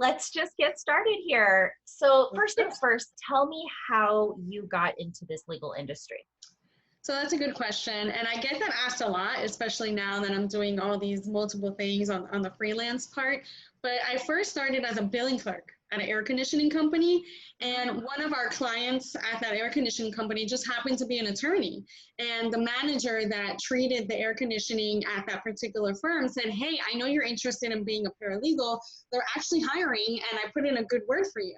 let's just get started here. So first things first, tell me how you got into this legal industry. So that's a good question. And I get that asked a lot, especially now that I'm doing all these multiple things on the freelance part. But I first started as a billing clerk at an air conditioning company. And one of our clients at that air conditioning company just happened to be an attorney. And the manager that treated the air conditioning at that particular firm said, hey, I know you're interested in being a paralegal. They're actually hiring, and I put in a good word for you.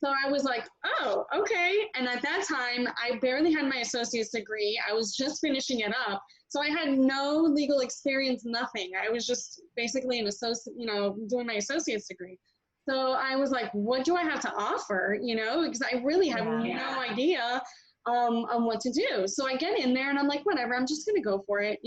So I was like, oh, okay. And at that time, I barely had my associate's degree. I was just finishing it up. So I had no legal experience, nothing. I was just basically an associate, doing my associate's degree. So I was like, what do I have to offer? Because I really have no idea on what to do. So I get in there and I'm like, whatever, I'm just going to go for it.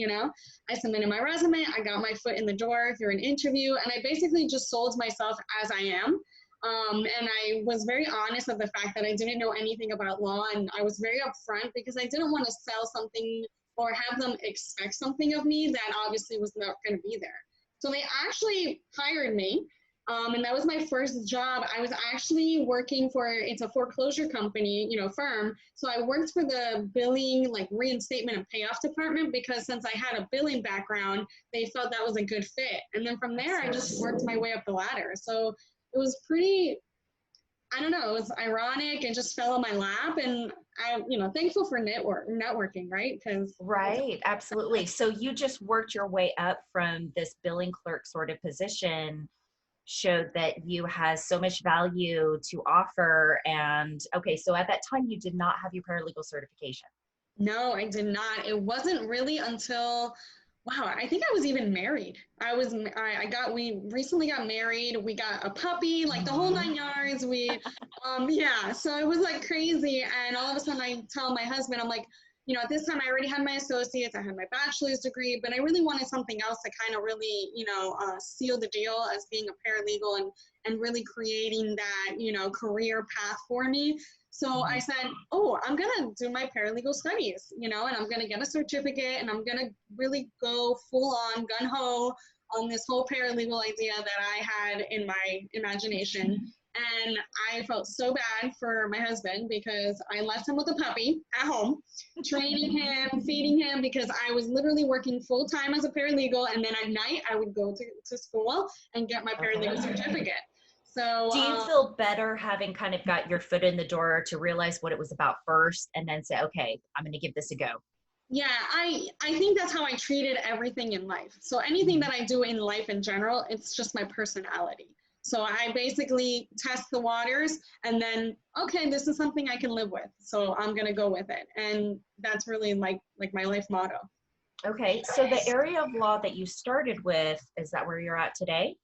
I submitted my resume. I got my foot in the door through an interview, and I basically just sold myself as I am. And I was very honest of the fact that I didn't know anything about law, and I was very upfront because I didn't want to sell something or have them expect something of me that obviously was not going to be there. So they actually hired me, and that was my first job. I was actually working it's a foreclosure company, firm. So I worked for the billing, like reinstatement and payoff department, because since I had a billing background, they felt that was a good fit. And then from there, I just worked my way up the ladder. So it was pretty, I don't know, it was ironic. It just fell in my lap, and I'm, thankful for networking, right? Right, absolutely. So you just worked your way up from this billing clerk sort of position, showed that you had so much value to offer. And okay, so at that time you did not have your paralegal certification. No, I did not. It wasn't really until, wow, I think I was even married. We recently got married. We got a puppy, like the whole 9 yards. So it was like crazy. And all of a sudden I tell my husband, I'm like, at this time I already had my associates, I had my bachelor's degree, but I really wanted something else to kind of really, seal the deal as being a paralegal and really creating that, career path for me. So I said, oh, I'm going to do my paralegal studies, and I'm going to get a certificate, and I'm going to really go full on gung-ho on this whole paralegal idea that I had in my imagination. And I felt so bad for my husband because I left him with a puppy at home, training him, feeding him, because I was literally working full time as a paralegal. And then at night I would go to school and get my paralegal certificate. So do you feel better having kind of got your foot in the door to realize what it was about first and then say, okay, I'm going to give this a go? Yeah, I think that's how I treated everything in life. So anything that I do in life in general, it's just my personality. So I basically test the waters and then, okay, this is something I can live with. So I'm going to go with it. And that's really like my life motto. Okay. So the area of law that you started with, is that where you're at today?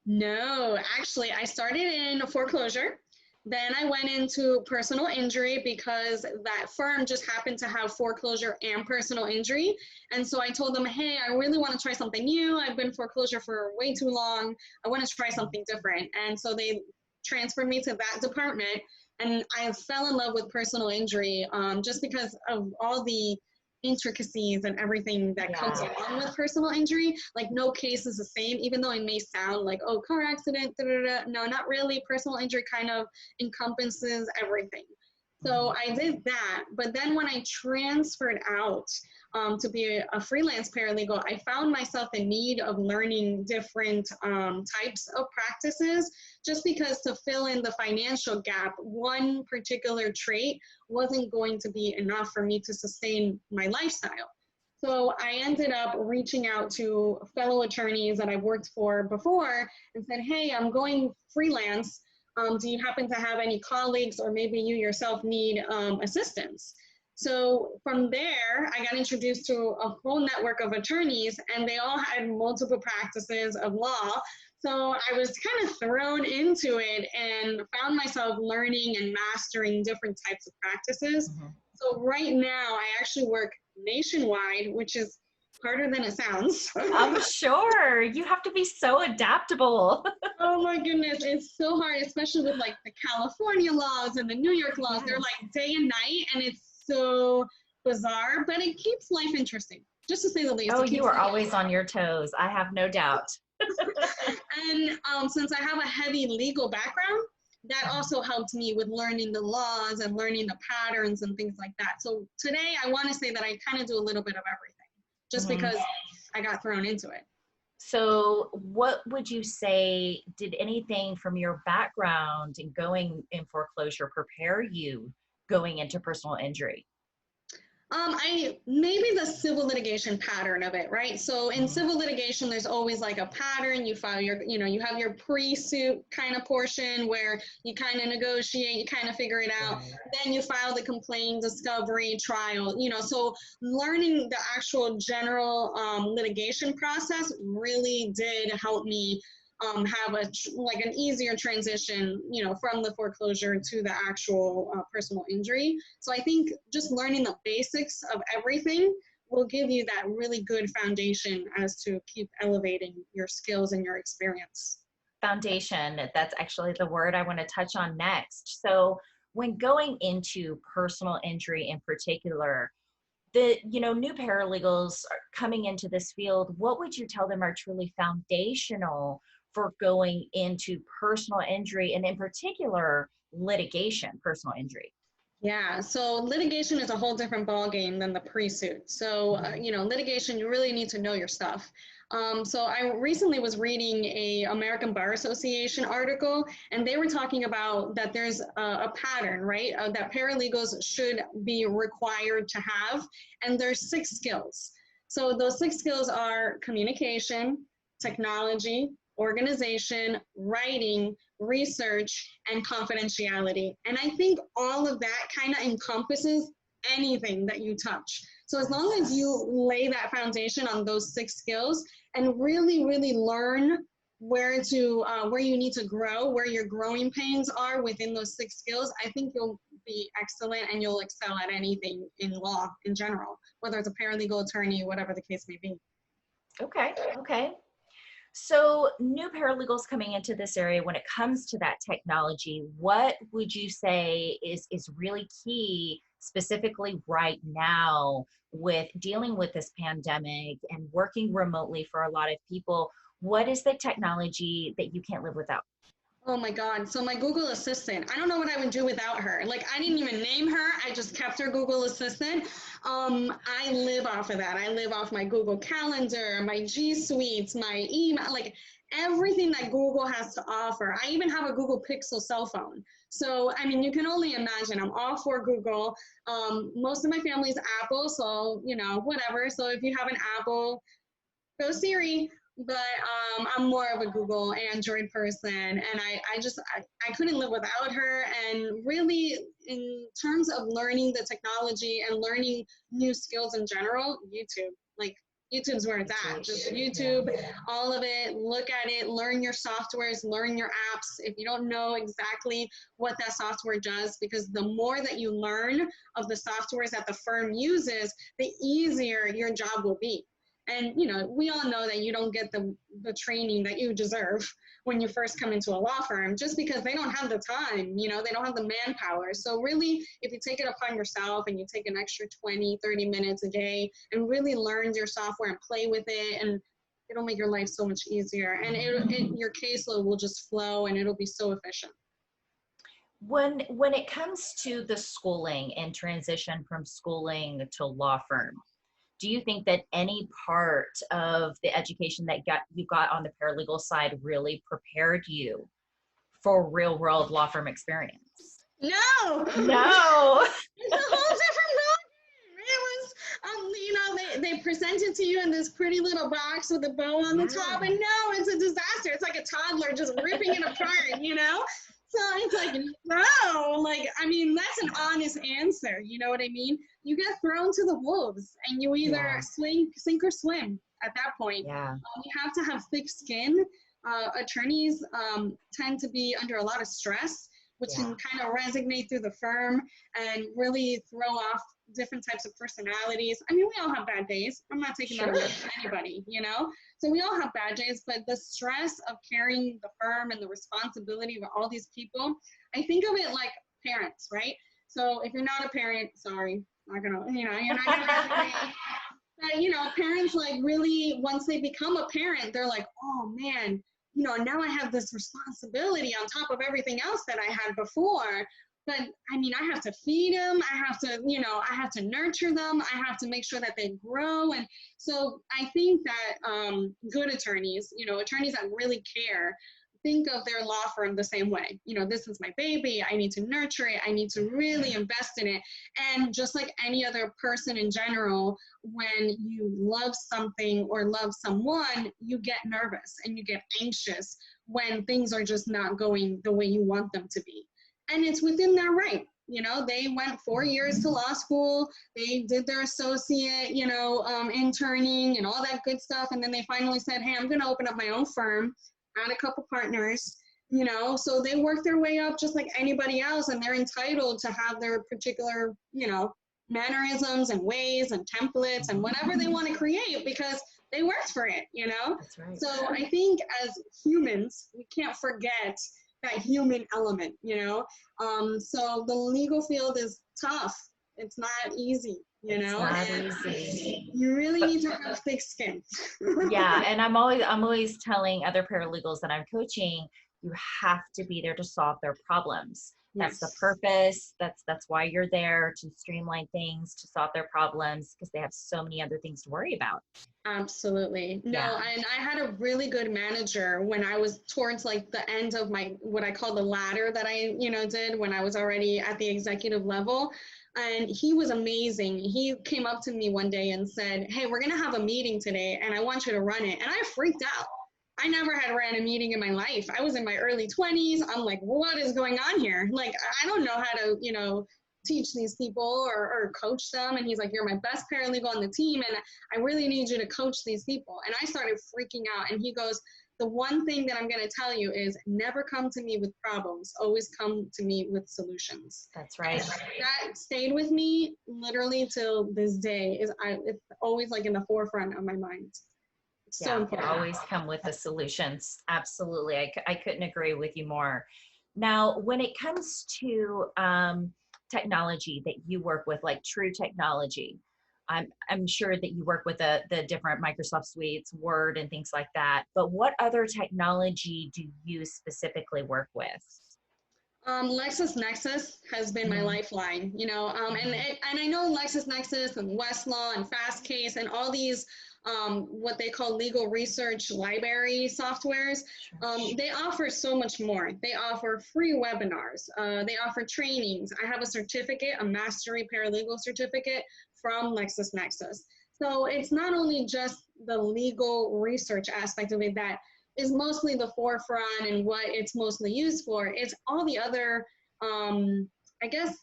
No, actually I started in foreclosure. Then I went into personal injury because that firm just happened to have foreclosure and personal injury. And so I told them, hey, I really want to try something new. I've been foreclosure for way too long. I want to try something different. And so they transferred me to that department. And I fell in love with personal injury just because of all the intricacies and everything that comes along with personal injury. Like no case is the same, even though it may sound like, oh, car accident, no, not really. Personal injury kind of encompasses everything. So I did that, but then when I transferred out to be a freelance paralegal, I found myself in need of learning different types of practices, just because to fill in the financial gap, one particular trait wasn't going to be enough for me to sustain my lifestyle. So I ended up reaching out to fellow attorneys that I've worked for before and said, hey, I'm going freelance. Do you happen to have any colleagues, or maybe you yourself need assistance? So from there, I got introduced to a whole network of attorneys, and they all had multiple practices of law. So I was kind of thrown into it and found myself learning and mastering different types of practices. So right now, I actually work nationwide, which is harder than it sounds. I'm sure. You have to be so adaptable. Oh my goodness, it's so hard, especially with like the California laws and the New York laws. They're like day and night, and it's so bizarre, but it keeps life interesting, just to say the least. Oh, you are always on your toes. I have no doubt. And since I have a heavy legal background, that also helped me with learning the laws and learning the patterns and things like that. So today I want to say that I kind of do a little bit of everything just Mhm. because I got thrown into it. So what would you say, did anything from your background in going in foreclosure prepare you going into personal injury? I maybe the civil litigation pattern of it, right? So in Mhm. civil litigation, there's always like a pattern. You file your, you have your pre-suit kind of portion where you kind of negotiate, you kind of figure it out. Right. Then you file the complaint, discovery, trial. So learning the actual general litigation process really did help me have like an easier transition, from the foreclosure to the actual personal injury. So I think just learning the basics of everything will give you that really good foundation as to keep elevating your skills and your experience. Foundation, that's actually the word I want to touch on next. So when going into personal injury in particular, the new paralegals are coming into this field, what would you tell them are truly foundational for going into personal injury, and in particular litigation personal injury? Yeah, so litigation is a whole different ballgame than the pre-suit. So, Mhm. litigation, you really need to know your stuff. So I recently was reading a American Bar Association article, and they were talking about that there's a pattern, right, that paralegals should be required to have, and there's 6 skills. So those 6 skills are communication, technology, organization, writing, research, and confidentiality. And I think all of that kind of encompasses anything that you touch. So as long as you lay that foundation on those 6 skills and really, really learn where you need to grow, where your growing pains are within those 6 skills, I think you'll be excellent and you'll excel at anything in law in general, whether it's a paralegal attorney, whatever the case may be. Okay, okay. So new paralegals coming into this area, when it comes to that technology, what would you say is really key, specifically right now with dealing with this pandemic and working remotely for a lot of people? What is the technology that you can't live without? Oh my God. So my Google Assistant, I don't know what I would do without her. Like I didn't even name her. I just kept her Google Assistant. I live off of that. I live off my Google Calendar, my G Suites, my email, like everything that Google has to offer. I even have a Google Pixel cell phone. So, I mean, you can only imagine I'm all for Google. Most of my family is Apple, so, whatever. So if you have an Apple, go Siri. But I'm more of a Google Android person, and I couldn't live without her. And really, in terms of learning the technology and learning new skills in general, YouTube, like YouTube's where it's at. Just Yeah. YouTube, all of it. Look at it. Learn your softwares. Learn your apps. If you don't know exactly what that software does, because the more that you learn of the softwares that the firm uses, the easier your job will be. And we all know that you don't get the training that you deserve when you first come into a law firm, just because they don't have the time, they don't have the manpower. So really, if you take it upon yourself and you take an extra 20-30 minutes a day and really learn your software and play with it, and it'll make your life so much easier, and your caseload will just flow and it'll be so efficient. When it comes to the schooling and transition from schooling to law firm, do you think that any part of the education that you got on the paralegal side really prepared you for real world law firm experience? No. No. It's a whole different ballgame. It was, they present it to you in this pretty little box with a bow on the top, and Yeah. no, it's a disaster. It's like a toddler just ripping it apart. So it's like, no, like, I mean, that's an honest answer. You know what I mean? You get thrown to the wolves, and you either Yeah. sink or swim at that point. Yeah. You have to have thick skin. Attorneys tend to be under a lot of stress, which Yeah. can kind of resonate through the firm and really throw off different types of personalities. I mean, we all have bad days. I'm not taking that Sure. away from anybody. So we all have bad days, but the stress of carrying the firm and the responsibility of all these people, I think of it like parents, right? So if you're not a parent, sorry, not gonna, you're not gonna resonate. that, parents like really, once they become a parent, they're like, oh man, now I have this responsibility on top of everything else that I had before. But I mean, I have to feed them. I have to, I have to nurture them. I have to make sure that they grow. And so I think that good attorneys, attorneys that really care, think of their law firm the same way. This is my baby. I need to nurture it. I need to really invest in it. And just like any other person in general, when you love something or love someone, you get nervous and you get anxious when things are just not going the way you want them to be. And it's within their right. They went 4 years to law school. They did their associate, interning and all that good stuff. And then they finally said, hey, I'm going to open up my own firm, add a couple partners, so they work their way up just like anybody else. And they're entitled to have their particular, mannerisms and ways and templates and whatever they want to create because they worked for it, That's right. So I think as humans, we can't forget that human element, so the legal field is tough. It's not easy, It's not easy. You really need to have thick skin. Yeah, and I'm always telling other paralegals that I'm coaching, you have to be there to solve their problems. That's the purpose. That's why you're there, to streamline things, to solve their problems, because they have so many other things to worry about. Absolutely. No, and I had a really good manager when I was towards like the end of my, what I call the ladder that I, did when I was already at the executive level. And he was amazing. He came up to me one day and said, hey, we're going to have a meeting today and I want you to run it. And I freaked out. I never had ran a meeting in my life. I was in my early 20s. I'm like, what is going on here? Like, I don't know how to, teach these people or coach them. And he's like, you're my best paralegal on the team. And I really need you to coach these people. And I started freaking out. And he goes, the one thing that I'm going to tell you is never come to me with problems. Always come to me with solutions. That's right. That stayed with me literally till this day. It's always like in the forefront of my mind. So important. Always come with the solutions. Absolutely. I couldn't agree with you more. Now, when it comes to technology that you work with, like true technology, I'm sure that you work with the different Microsoft suites, Word and things like that, but what other technology do you specifically work with? LexisNexis has been my lifeline, and I know LexisNexis and Westlaw and Fastcase and all these what they call legal research library softwares. They offer so much more. They offer free webinars. They offer trainings. I have a certificate, a mastery paralegal certificate from LexisNexis. So it's not only just the legal research aspect of it that is mostly the forefront and what it's mostly used for. It's all the other, I guess,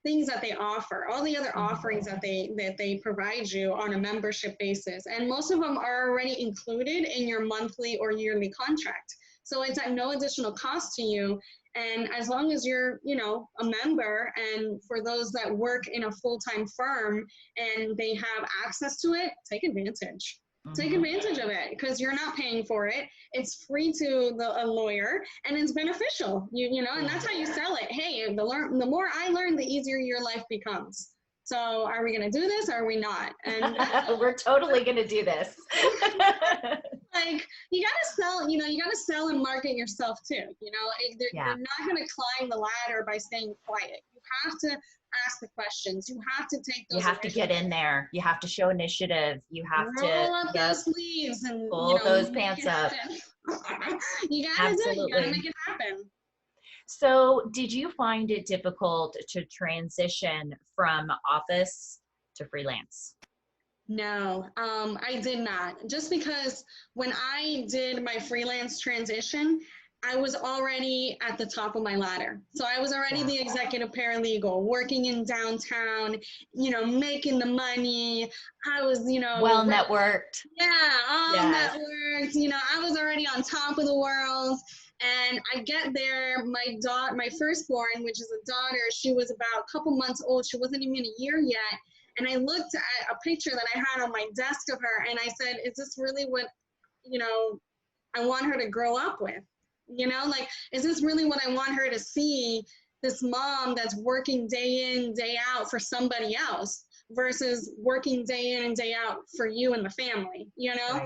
things that they offer, all the other offerings that they provide you on a membership basis. And most of them are already included in your monthly or yearly contract. So it's at no additional cost to you. And as long as you're, a member, and for those that work in a full-time firm and they have access to it, take advantage. Take advantage of it because you're not paying for it. It's free to a lawyer and it's beneficial, and that's how you sell it. Hey, the more I learn, the easier your life becomes. So are we going to do this or are we not? And we're totally going to do this. Like, you got to sell, you got to sell and market yourself too. You're not going to climb the ladder by staying quiet. You have to ask the questions. You have to take those. You have to get in there. You have to show initiative. You have to roll up those sleeves and pull those pants up. You got to do it. You got to make it happen. So did you find it difficult to transition from office to freelance? No, I did not. Just because when I did my freelance transition, I was already at the top of my ladder. So I was already the executive paralegal, working in downtown, making the money. I was, well networked. Yeah, all networked. I was already on top of the world. And I get there, my firstborn, which is a daughter, she was about a couple months old. She wasn't even a year yet. And I looked at a picture that I had on my desk of her, and I said, is this really what, I want her to grow up with? Is this really what I want her to see, this mom that's working day in, day out for somebody else? versus working day in and day out for you and the family, you know?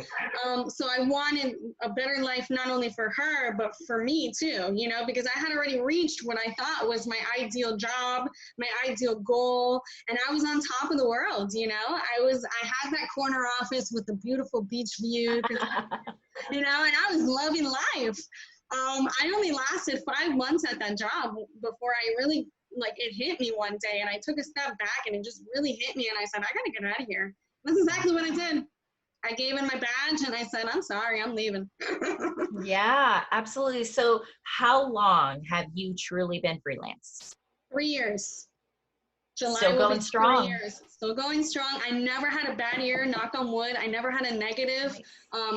Right. So I wanted a better life, not only for her, but for me too, you know, because I had already reached what I thought was my ideal job, my ideal goal. And I was on top of the world, you know, I had that corner office with the beautiful beach view, you know, and I was loving life. I only lasted 5 months at that job before I really, like, it hit me one day, and I took a step back and it just really hit me, and I said, I gotta get out of here. That's exactly what I did. I gave in my badge and I said, I'm sorry, I'm leaving. Yeah, absolutely. So how long have you truly been freelance? 3 years. July Still will be going 3 strong. years. Still going strong. I never had a bad year, knock on wood. I never had a negative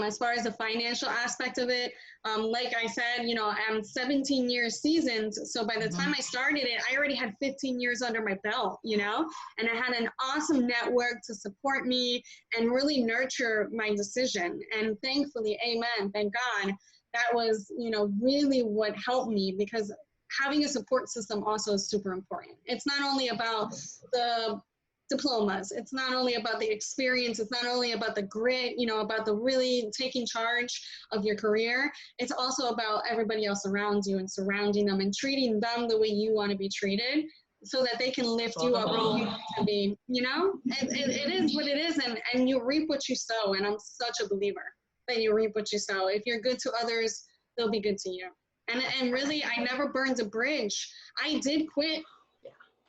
as far as the financial aspect of it. Like I said, you know, I'm 17 years seasoned. So by the time I started it, I already had 15 years under my belt, you know, and I had an awesome network to support me and really nurture my decision. And thankfully, amen, thank God, that was, you know, really what helped me, because having a support system also is super important. It's not only about the diplomas, it's not only about the experience, it's not only about the grit, you know, about the really taking charge of your career. It's also about everybody else around you and surrounding them and treating them the way you want to be treated, so that they can lift you up where you need to be, you know? It is what it is, and you reap what you sow, and I'm such a believer that you reap what you sow. If you're good to others, they'll be good to you. And really, I never burned a bridge. I did quit.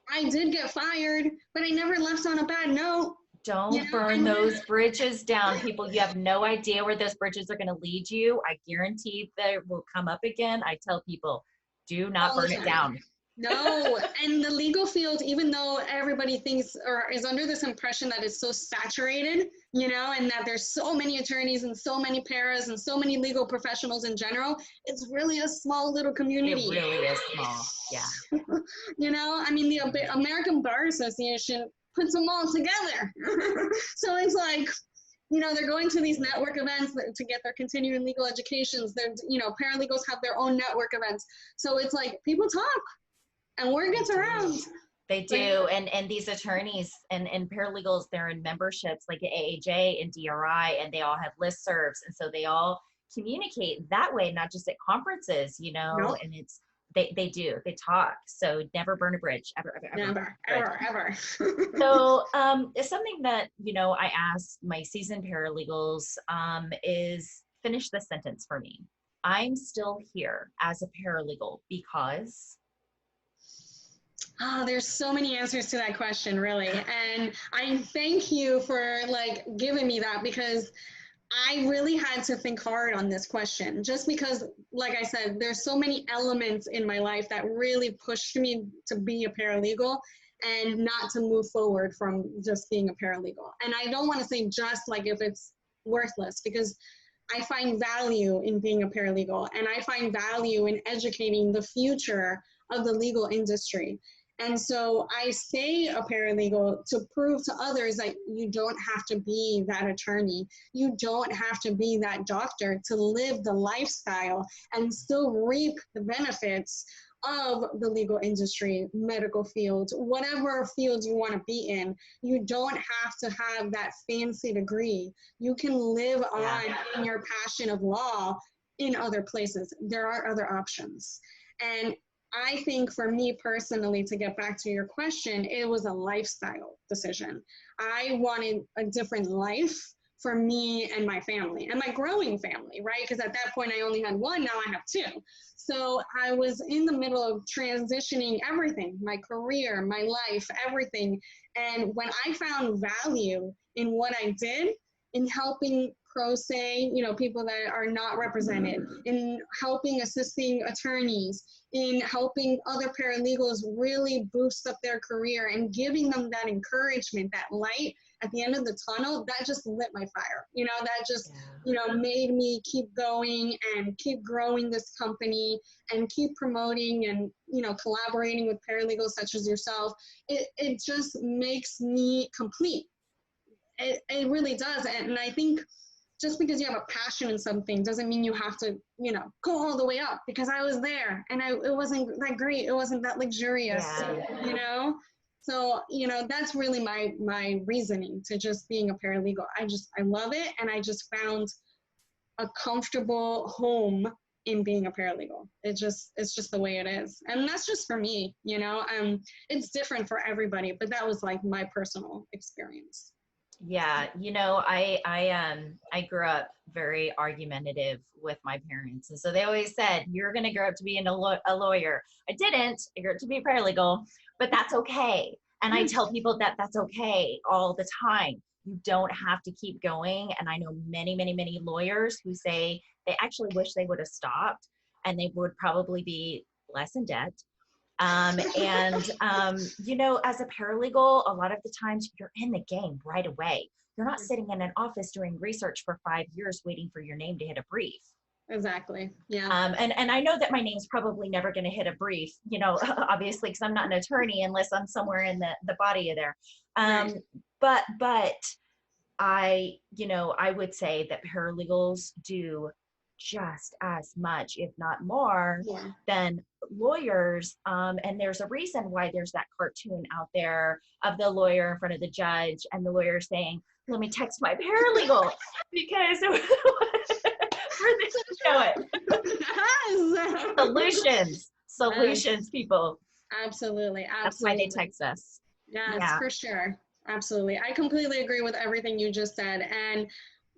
I did get fired, but I never left on a bad note. Don't burn those bridges down, people. You have no idea where those bridges are going to lead you. I guarantee that will come up again. I tell people, do not burn it down. No, and the legal field, even though everybody thinks or is under this impression that it's so saturated, you know, and that there's so many attorneys and so many paras and so many legal professionals in general, it's really a small little community. It really is small, yeah. You know, I mean, the American Bar Association puts them all together. So it's like, you know, they're going to these network events to get their continuing legal educations. They're, you know, paralegals have their own network events. So it's like people talk. And word gets around. They do. And these attorneys and paralegals, they're in memberships like AAJ and DRI, and they all have listservs. And so they all communicate that way, not just at conferences, you know, Nope. and it's, they do, they talk. So never burn a bridge, ever. Ever. So it's something that, you know, I ask my seasoned paralegals is finish the sentence for me. I'm still here as a paralegal because... Oh, there's so many answers to that question, really. And I thank you for like giving me that, because I really had to think hard on this question, just because, like I said, there's so many elements in my life that really pushed me to be a paralegal and not to move forward from just being a paralegal. And I don't want to say just like if it's worthless, because I find value in being a paralegal, and I find value in educating the future of the legal industry. And so I stay a paralegal to prove to others that you don't have to be that attorney. You don't have to be that doctor to live the lifestyle and still reap the benefits of the legal industry, medical field, whatever field you want to be in. You don't have to have that fancy degree. You can live on in your passion of law in other places. There are other options. And I think for me personally, to get back to your question, it was a lifestyle decision. I wanted a different life for me and my family and my growing family, right? Because at that point I only had one, now I have two. So I was in the middle of transitioning everything, my career, my life, everything. And when I found value in what I did, in helping pro se, you know, people that are not represented, in helping assisting attorneys, in helping other paralegals really boost up their career and giving them that encouragement, that light at the end of the tunnel, that just lit my fire. You know, that just, you know, made me keep going and keep growing this company and keep promoting and, you know, collaborating with paralegals such as yourself. It just makes me complete. It really does. And I think just because you have a passion in something doesn't mean you have to, you know, go all the way up, because I was there and it wasn't that great. It wasn't that luxurious, you know? So, you know, that's really my reasoning to just being a paralegal. I love it. And I just found a comfortable home in being a paralegal. It's just the way it is. And that's just for me, you know, it's different for everybody, but that was like my personal experience. Yeah, you know, I grew up very argumentative with my parents, and so they always said, "You're going to grow up to be a lawyer." I didn't. I grew up to be a paralegal, but that's okay. And I tell people that that's okay all the time. You don't have to keep going. And I know many, many, many lawyers who say they actually wish they would have stopped, and they would probably be less in debt. You know, as a paralegal, a lot of the times you're in the game right away. You're not sitting in an office doing research for 5 years waiting for your name to hit a brief. Exactly. Yeah. And I know that my name's probably never going to hit a brief, you know, obviously, because I'm not an attorney unless I'm somewhere in the body of there. Right. But you know, I would say that paralegals do just as much, if not more, Yeah. than lawyers. And there's a reason why there's that cartoon out there of the lawyer in front of the judge and the lawyer saying, "Let me text my paralegal," because where they show it. Solutions, people. Absolutely. That's why they Absolutely. text us. Yes, Yeah. for sure. Absolutely. I completely agree with everything you just said. And,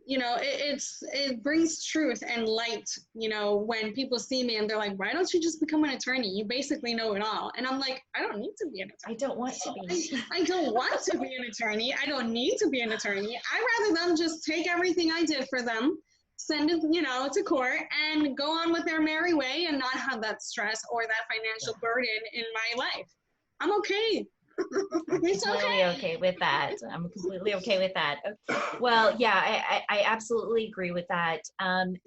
you know, it brings truth and light, you know, when people see me and they're like, why don't you just become an attorney? You basically know it all. And I'm like, I don't need to be an attorney. I don't want to be. I don't want to be an attorney. I don't need to be an attorney. I'd rather them just take everything I did for them, send it, you know, to court and go on with their merry way and not have that stress or that financial burden in my life. I'm okay. It's Completely okay with that. I'm completely okay with that. Well, yeah, I absolutely agree with that.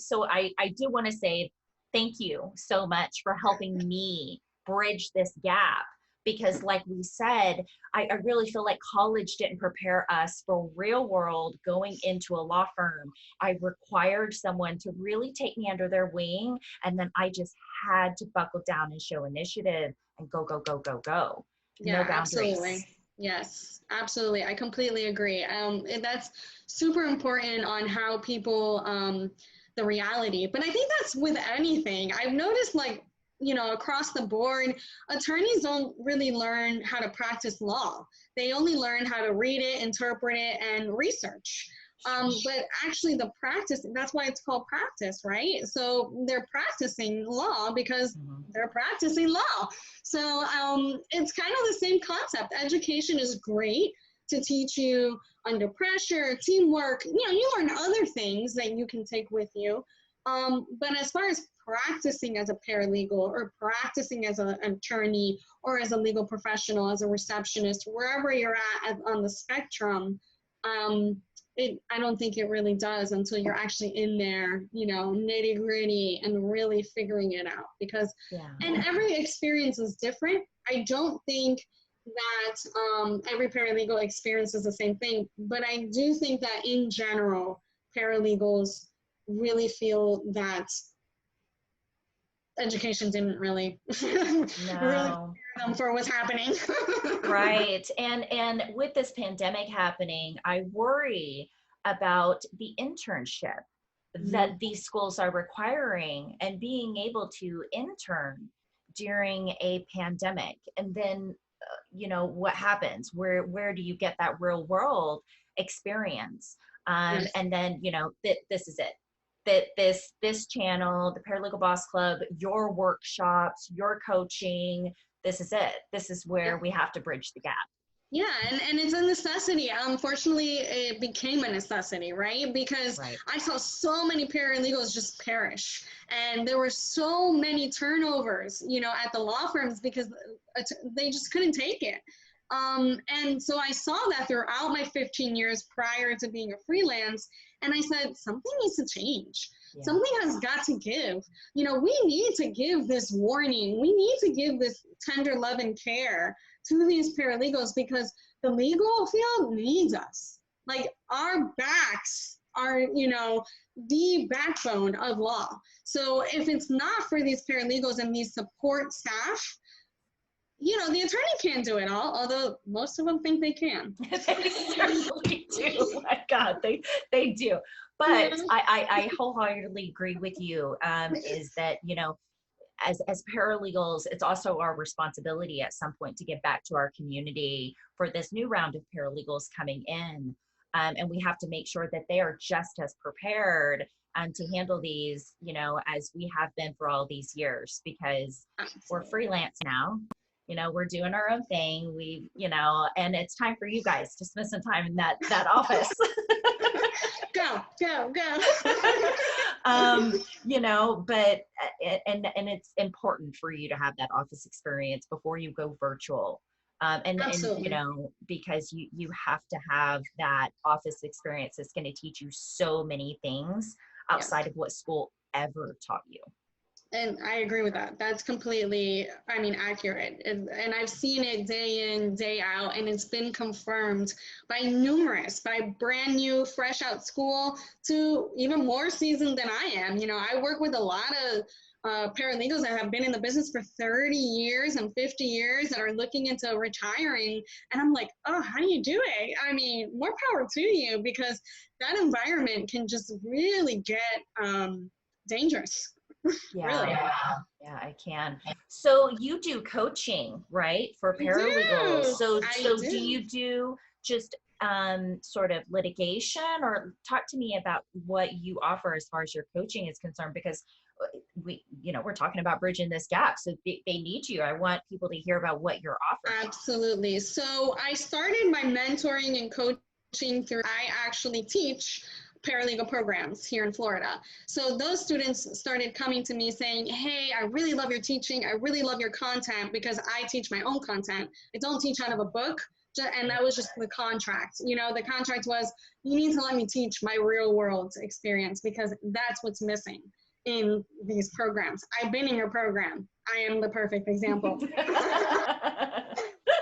So I do want to say thank you so much for helping me bridge this gap, because like we said, I really feel like college didn't prepare us for real world going into a law firm. I required someone to really take me under their wing, and then I just had to buckle down and show initiative and go, go, go, go, go. No Yeah, boundaries. absolutely. Yes, absolutely. I completely agree. And that's super important on how people, the reality. But I think that's with anything. I've noticed, like, you know, across the board, attorneys don't really learn how to practice law. They only learn how to read it, interpret it, and research. But actually, the practice, that's why it's called practice, right? So they're practicing law because they're practicing law. So it's kind of the same concept. Education is great to teach you under pressure, teamwork. You know, you learn other things that you can take with you. But as far as practicing as a paralegal or practicing as an attorney or as a legal professional, as a receptionist, wherever you're at on the spectrum, I don't think it really does until you're actually in there, you know, nitty gritty and really figuring it out. Because, and every experience is different. I don't think that every paralegal experiences the same thing, but I do think that in general, paralegals really feel that education didn't really really prepare them for what's happening. Right. And with this pandemic happening, I worry about the internship that these schools are requiring and being able to intern during a pandemic. And then, you know, what happens? Where do you get that real world experience? Yes. And then, you know, this is it. That this channel, the Paralegal Boss Club, your workshops, your coaching, this is it. This is where we have to bridge the gap. Yeah, and it's a necessity. Unfortunately, it became a necessity, right? Because I saw so many paralegals just perish. And there were so many turnovers, you know, at the law firms because they just couldn't take it. And so I saw that throughout my 15 years prior to being a freelance. And I said, something needs to change. Yeah. Something has got to give. You know, we need to give this warning. We need to give this tender love and care to these paralegals because the legal field needs us. Like our backs are, you know, the backbone of law. So if it's not for these paralegals and these support staff, the attorney can't do it all, although most of them think they can. They certainly do. My God, they do. But Yeah. I wholeheartedly agree with you. Is that, as paralegals, it's also our responsibility at some point to give back to our community for this new round of paralegals coming in. And we have to make sure that they are just as prepared to handle these, as we have been for all these years, because we're freelance now. We're doing our own thing. And it's time for you guys to spend some time in that office. Go. But and it's important for you to have that office experience before you go virtual. And Absolutely. because you have to have that office experience that's going to teach you so many things Yes. outside of what school ever taught you. And I agree with that. That's completely, accurate. And I've seen it day in, day out, and it's been confirmed by brand new, fresh out school to even more seasoned than I am. I work with a lot of paralegals that have been in the business for 30 years and 50 years that are looking into retiring. And I'm like, oh, how do you do it? More power to you, because that environment can just really get dangerous. Yeah. Really? Yeah, I can. So you do coaching, right, for paralegals? So do you do just sort of litigation, or talk to me about what you offer as far as your coaching is concerned? Because we're talking about bridging this gap, so they need you. I want people to hear about what you're offering. Absolutely. So I started my mentoring and coaching through, I actually teach paralegal programs here in Florida. So those students started coming to me saying, hey, I really love your teaching. I really love your content, because I teach my own content. I don't teach out of a book. And that was just the contract. The contract was, you need to let me teach my real world experience, because that's what's missing in these programs. I've been in your program. I am the perfect example.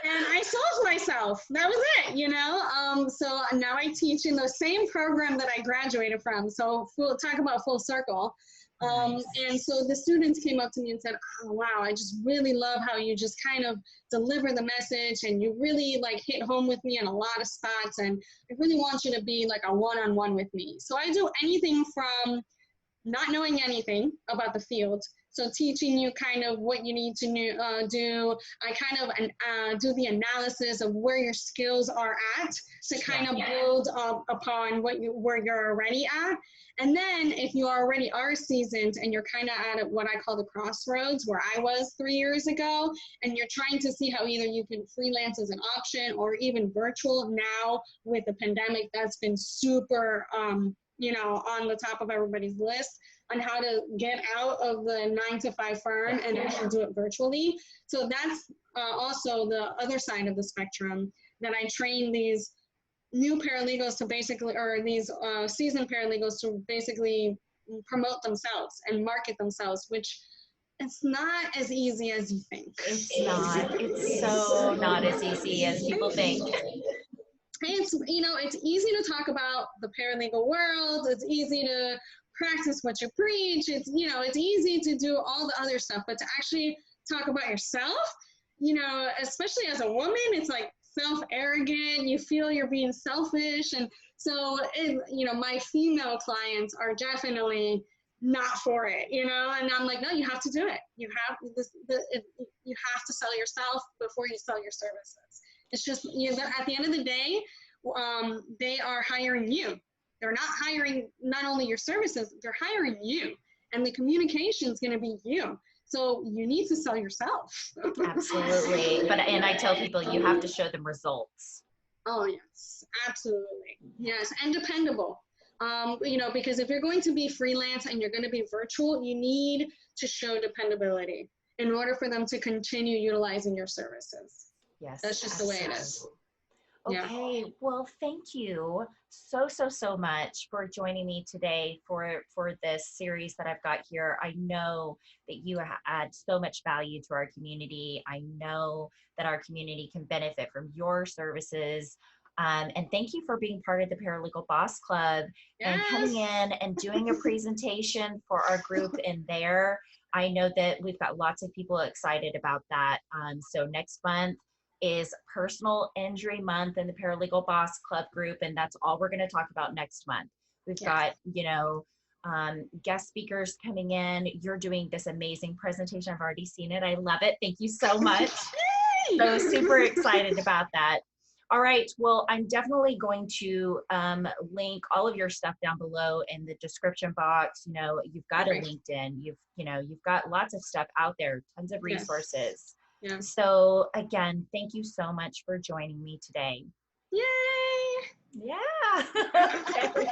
And I sold myself. That was it, So now I teach in the same program that I graduated from. So talk about full circle. Nice. And so the students came up to me and said, oh, wow, I just really love how you just kind of deliver the message, and you really hit home with me in a lot of spots. And I really want you to be like a one-on-one with me. So I do anything from not knowing anything about the field, so teaching you kind of what you need to do. I kind of do the analysis of where your skills are at to kind of build upon where you're already at. And then if you already are seasoned and you're kind of at what I call the crossroads, where I was 3 years ago, and you're trying to see how either you can freelance as an option or even virtual now with the pandemic, that's been super on the top of everybody's list on how to get out of the 9-to-5 firm and actually do it virtually. So that's also the other side of the spectrum, that I train these new paralegals to basically, or these seasoned paralegals to basically promote themselves and market themselves, which it's not as easy as you think. It's not. It's so not as easy as people think. It's easy to talk about the paralegal world. It's easy to practice what you preach. It's easy to do all the other stuff, but to actually talk about yourself, especially as a woman, it's like self-arrogant. You feel you're being selfish. And so, my female clients are definitely not for it, and I'm like, no, you have to do it. You have to sell yourself before you sell your services. It's just, at the end of the day, they are hiring you. They're not hiring not only your services, they're hiring you. And the communication is going to be you. So you need to sell yourself. Absolutely. And I tell people, you have to show them results. Oh, yes, absolutely. Yes, and dependable. Because if you're going to be freelance and you're going to be virtual, you need to show dependability in order for them to continue utilizing your services. Yes. That's just absolutely. the way it is. Okay, well, thank you so much for joining me today for this series that I've got here. I know that you add so much value to our community. I know that our community can benefit from your services. And thank you for being part of the Paralegal Boss Club and coming in and doing a presentation for our group in there. I know that we've got lots of people excited about that. So next month is Personal Injury Month in the Paralegal Boss Club group, and that's all we're going to talk about next month. We've Yes. got, guest speakers coming in. You're doing this amazing presentation. I've already seen it. I love it. Thank you so much. So super excited about that. All right. Well, I'm definitely going to link all of your stuff down below in the description box. You've got a LinkedIn. You've got lots of stuff out there, tons of resources. Yeah. So again, thank you so much for joining me today. Yay! Yeah. Okay.